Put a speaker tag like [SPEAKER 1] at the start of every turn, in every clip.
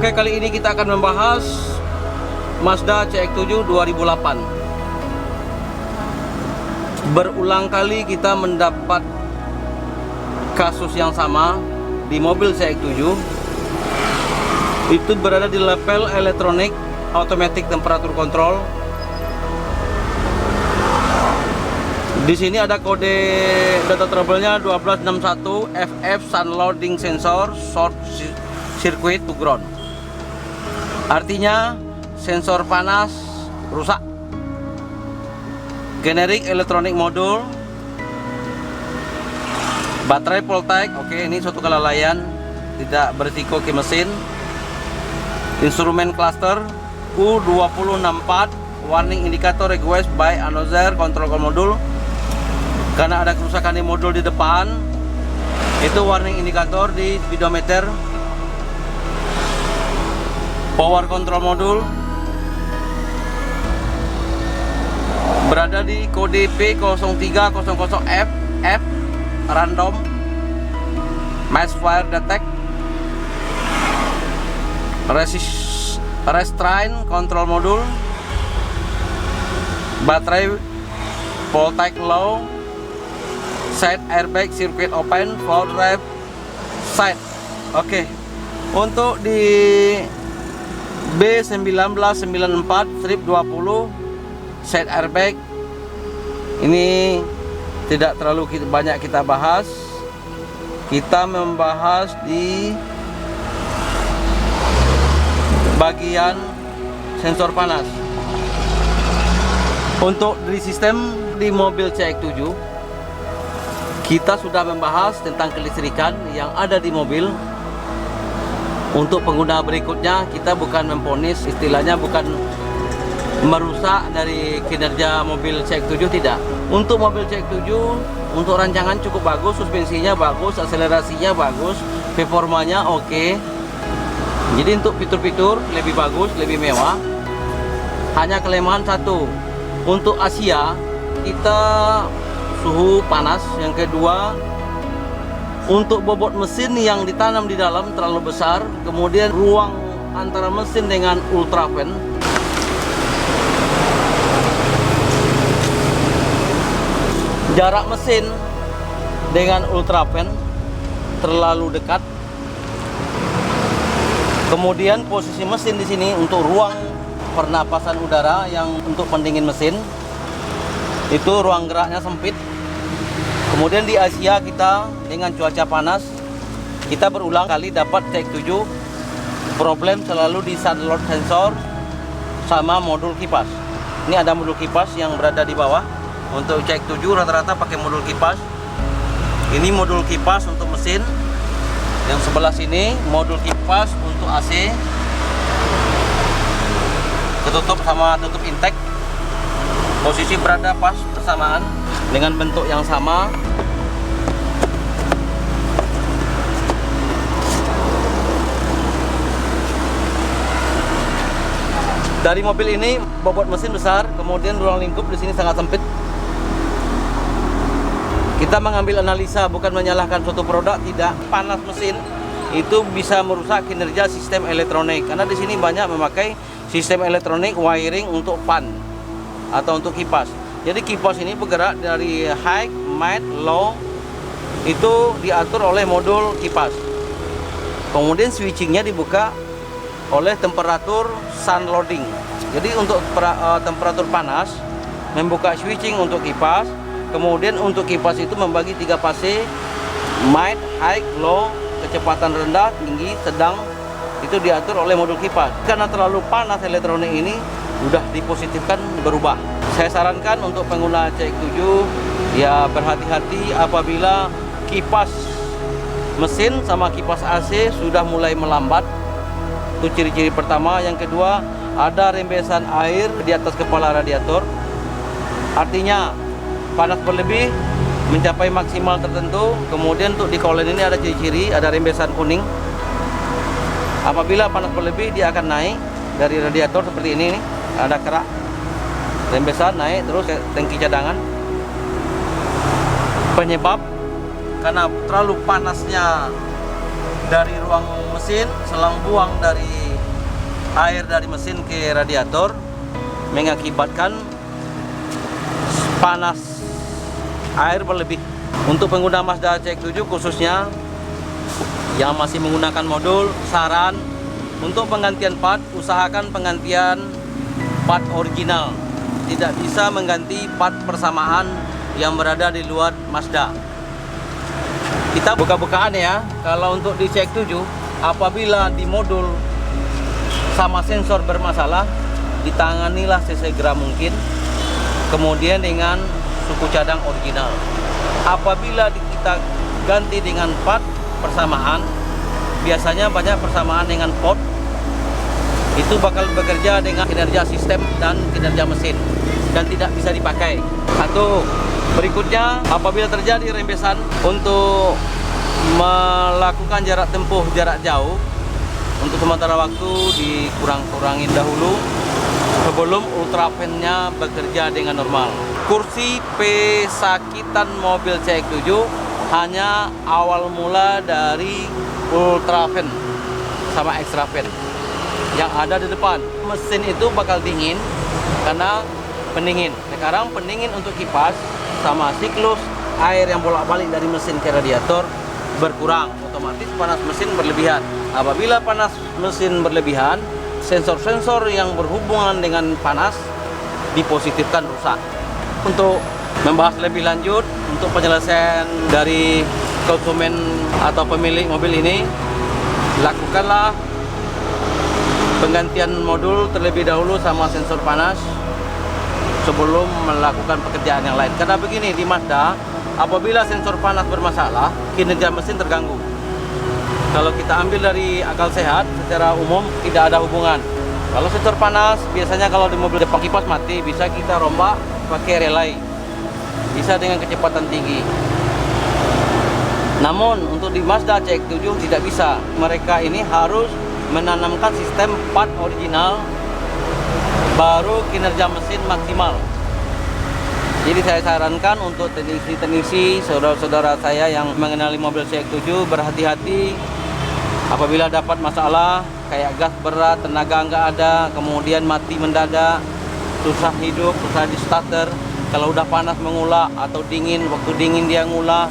[SPEAKER 1] Oke, kali ini kita akan membahas Mazda CX-7 2008. Berulang kali kita mendapat kasus yang sama di mobil CX-7. Itu berada di level elektronik automatic temperature control. Di sini ada kode data trouble-nya 1261 FF sun loading sensor short circuit to ground. Artinya sensor panas rusak. Generic electronic module. Baterai Voltaic, oke, ini suatu kelalaian, tidak berisiko ke mesin. Instrumen cluster U2064 warning indicator request by another control module. Karena ada kerusakan di modul di depan, itu warning indikator di speedometer. Power control module berada di kode P0300FF random misfire detect. Restraint control module, baterai Voltaic low, side airbag circuit open, for drive side. Oke. Untuk di B1994/20 side airbag ini tidak terlalu banyak kita bahas. Kita membahas di bagian sensor panas. Untuk di sistem di mobil CX-7, kita sudah membahas tentang kelistrikan yang ada di mobil. Untuk pengguna berikutnya, kita bukan memvonis, istilahnya bukan merusak dari kinerja mobil CX-7, tidak. Untuk mobil CX-7, untuk rancangan cukup bagus, suspensinya bagus, akselerasinya bagus, performanya oke. Jadi untuk fitur-fitur lebih bagus, lebih mewah. Hanya kelemahan satu, untuk Asia kita suhu panas. Yang kedua, untuk bobot mesin yang ditanam di dalam terlalu besar. Kemudian ruang antara mesin dengan ultra fan. Jarak mesin dengan ultra fan terlalu dekat. Kemudian posisi mesin di sini untuk ruang pernapasan udara yang untuk pendingin mesin, itu ruang geraknya sempit. Kemudian di Asia kita dengan cuaca panas, kita berulang kali dapat CX-7 problem selalu di sun load sensor sama modul kipas. Ini ada modul kipas yang berada di bawah. Untuk CX-7 rata-rata pakai modul kipas. Ini modul kipas untuk mesin. Yang sebelah sini modul kipas untuk AC. Ketutup sama tutup intake. Posisi berada pas bersamaan dengan bentuk yang sama. Dari mobil ini bobot mesin besar, kemudian ruang lingkup di sini sangat sempit. Kita mengambil analisa, bukan menyalahkan suatu produk, tidak. Panas mesin itu bisa merusak kinerja sistem elektronik, karena di sini banyak memakai sistem elektronik wiring untuk fan atau untuk kipas. Jadi kipas ini bergerak dari high, mid, low, itu diatur oleh modul kipas. Kemudian switchingnya dibuka oleh temperatur sun loading. Jadi untuk temperatur panas membuka switching untuk kipas. Kemudian untuk kipas itu membagi 3 fase, mid, high, low, kecepatan rendah, tinggi, sedang, itu diatur oleh modul kipas. Karena terlalu panas elektronik ini sudah dipositifkan berubah. Saya sarankan untuk pengguna CX-7 ya berhati-hati apabila kipas mesin sama kipas AC sudah mulai melambat. Itu ciri-ciri pertama. Yang kedua, ada rembesan air di atas kepala radiator. Artinya panas berlebih mencapai maksimal tertentu. Kemudian untuk di kolen ini ada ciri-ciri, ada rembesan kuning. Apabila panas berlebih, dia akan naik dari radiator seperti ini nih. Ada kerak rembesan naik terus ke tangki cadangan. Penyebab karena terlalu panasnya dari ruang mesin, selang buang dari air dari mesin ke radiator mengakibatkan panas air berlebih. Untuk pengguna Mazda CX-7 khususnya yang masih menggunakan modul, saran untuk penggantian part, usahakan penggantian part original. Tidak bisa mengganti part persamaan yang berada di luar Mazda. Kita buka-bukaan ya. Kalau untuk di CX-7, apabila di modul sama sensor bermasalah, ditanganilah sesegera mungkin. Kemudian dengan suku cadang original. Apabila kita ganti dengan part persamaan, biasanya banyak persamaan dengan pot, itu bakal bekerja dengan kinerja sistem dan kinerja mesin dan tidak bisa dipakai. Satu. Berikutnya, apabila terjadi rembesan, untuk melakukan jarak tempuh jarak jauh untuk sementara waktu dikurang-kurangin dahulu sebelum ultrafannya bekerja dengan normal. Kursi pesakitan mobil CX-7 hanya awal mula dari ultrafan sama extra fan yang ada di depan. Mesin itu bakal dingin karena pendingin. Sekarang pendingin untuk kipas sama siklus air yang bolak-balik dari mesin ke radiator berkurang, otomatis panas mesin berlebihan. Apabila panas mesin berlebihan, sensor-sensor yang berhubungan dengan panas dipositifkan rusak. Untuk membahas lebih lanjut untuk penyelesaian dari konsumen atau pemilik mobil ini, lakukanlah penggantian modul terlebih dahulu sama sensor panas sebelum melakukan pekerjaan yang lain. Karena begini, di Mazda apabila sensor panas bermasalah, kinerja mesin terganggu. Kalau kita ambil dari akal sehat, secara umum tidak ada hubungan. Kalau sensor panas, biasanya kalau di mobil depan kipas mati, bisa kita rombak pakai relay, bisa dengan kecepatan tinggi. Namun untuk di Mazda CX-7 tidak bisa. Mereka ini harus menanamkan sistem part original, baru kinerja mesin maksimal. Jadi saya sarankan untuk teknisi-teknisi, saudara-saudara saya yang mengenali mobil CX-7, berhati-hati apabila dapat masalah kayak gas berat, tenaga nggak ada, kemudian mati mendadak, susah hidup, susah di starter. Kalau udah panas mengulah atau dingin, waktu dingin dia ngulah.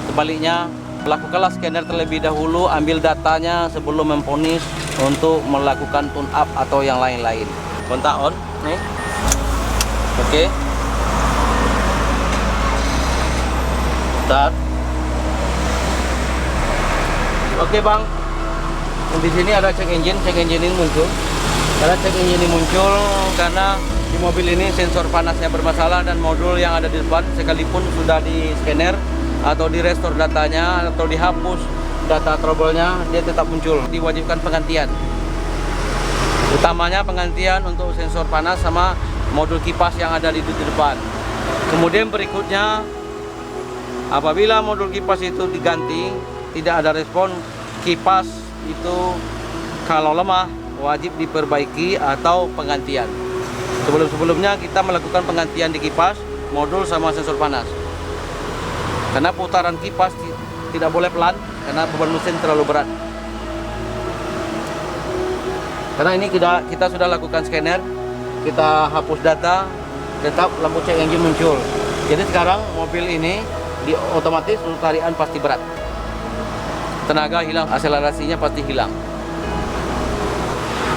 [SPEAKER 1] Sebaliknya, lakukanlah scanner terlebih dahulu, ambil datanya sebelum memvonis untuk melakukan tune up atau yang lain-lain. Kontak on, nih. Oke. Start. Oke bang, di sini ada check engine ini muncul. Karena check engine ini muncul karena di mobil ini sensor panasnya bermasalah dan modul yang ada di depan sekalipun sudah di scanner atau di restore datanya atau dihapus data trouble-nya, dia tetap muncul. Diwajibkan penggantian. Utamanya penggantian untuk sensor panas sama modul kipas yang ada di depan. Kemudian berikutnya, apabila modul kipas itu diganti, tidak ada respon, kipas itu kalau lemah wajib diperbaiki atau penggantian. Sebelum-sebelumnya kita melakukan penggantian di kipas, modul sama sensor panas. Karena putaran kipas tidak boleh pelan karena beban mesin terlalu berat. Karena ini kita sudah lakukan scanner, kita hapus data, tetap lampu check engine muncul. Jadi sekarang mobil ini otomatis untuk tarian pasti berat. Tenaga hilang, akselerasinya pasti hilang.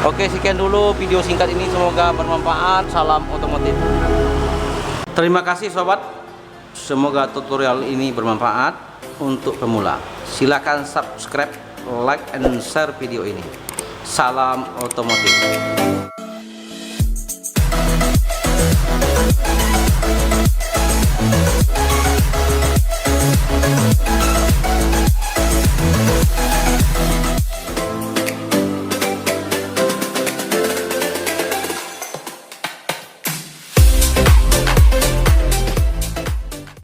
[SPEAKER 1] Oke, sekian dulu video singkat ini, semoga bermanfaat. Salam otomotif. Terima kasih sobat, semoga tutorial ini bermanfaat untuk pemula. Silakan subscribe, like, and share video ini. Salam otomotif.